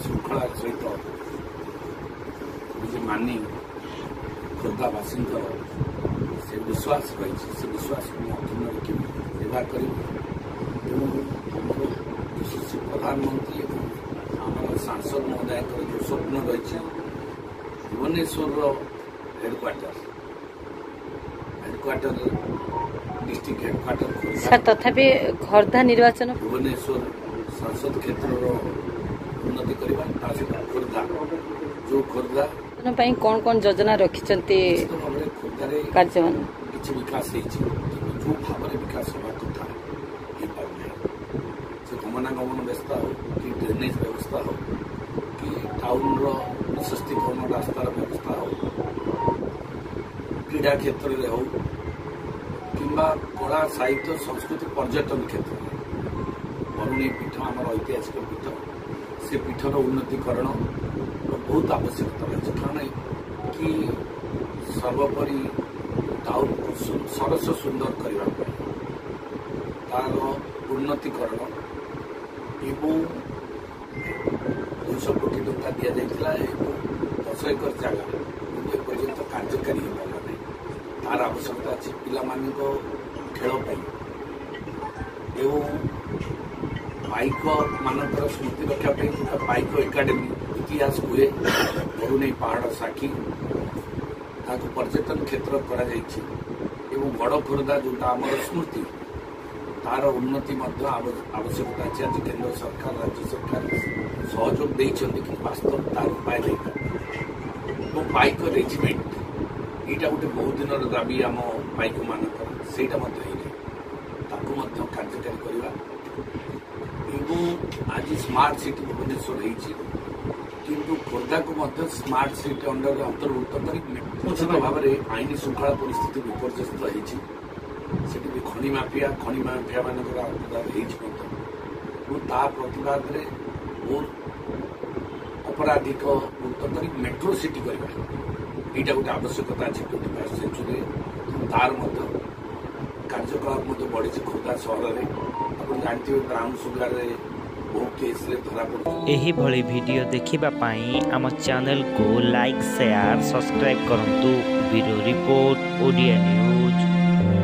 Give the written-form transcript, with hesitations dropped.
ଶୃଙ୍ଖଳା ସହିତ ନିଜେ ମାନି ଖୋର୍ଦ୍ଧାବାସୀ ସେ ବିଶ୍ୱାସ ରହିଛି ସେ ବିଶ୍ୱାସକୁ ମୁଁ ଅକ୍ଷୁଣ୍ଣ ରଖିବି ବ୍ୟବହାର କରିବି। ତେଣୁ ଆମର ଯଶସ୍ୱୀ ପ୍ରଧାନମନ୍ତ୍ରୀ ଏବଂ ଆମର ସାଂସଦ ମହୋଦୟଙ୍କର ଯେଉଁ ସ୍ୱପ୍ନ ରହିଛି ଭୁବନେଶ୍ୱରର ହେଡ଼କ୍ୱାର୍ଟର डिस्ट्रिक्ट हेडक्वार्टर सर तथापि खोर्धा निर्वाचन भुवनेश्वर संसद क्षेत्र उन्नति करवा खोर्धा जो खोर्धा कौन कौन योजना रखी खोर्धार कार्य किसी विकास जो भाव विकास हवा कथा से गमनागमन व्यवस्था हो कि ड्रेनेज व्यवस्था हो कि टाउन सशक्तिकरण रास्तार व्यवस्था हो क्रीड़ा क्षेत्र में हो कि कला साहित्य संस्कृति पर्यटन क्षेत्र में बरुणी पीठ आम ऐतिहासिक पीठ से पीठर उन्नतिकरण बहुत आवश्यकता रही कारण कि सर्वोपरि टाउन को सरस सुंदर करने तार उन्नतिकरण एवं 200 कोटी टंका दि जाता 10 एकर जगह पर्यंत कार्यकारी हो पारा तार आवश्यकता अच्छी पिला खेल एवं पाइक मानकर स्मृति रखापी पाइक एकाडेमी इतिहास हुए बरुणेई पहाड़ साक्षी पर्यटन क्षेत्र कर बड़ खोर्धा जोटा आम स्मृति तार उन्नति आवश्यकता अच्छी आज केंद्र सरकार राज्य सरकार सहयोग देते कि वास्तव तार उपाय नहीं पाइक रेजिमेंट यहाँ गोटे बहुत दिन दाबी आम पाइक मानकर से कार्यकारी करवा आज स्मार्ट सिटी भुवनेश्वर किंतु खोर्धा को स्मार्ट सिटी अंडर अंतर्भुक्त कर निश्चित भाव में आईन श्रृंखला परिस्थिति विपर्यस्त होती खनि माफिया मान प्रतिवाद में बहुत अपराधिक मुक्त कर मेट्रो सिटी करवा यहाँ गोटे आवश्यकता अच्छी 21st सेंचुरी तार कार्यकलाप बढ़ी खोर्धा सहर में आप जानते ब्राउन सुगार बहुत केस धरा पड़े। एही भली वीडियो देखिबा पाई आम चैनल को लाइक शेयर सब्सक्राइब करंतु। Bureau report Odia news.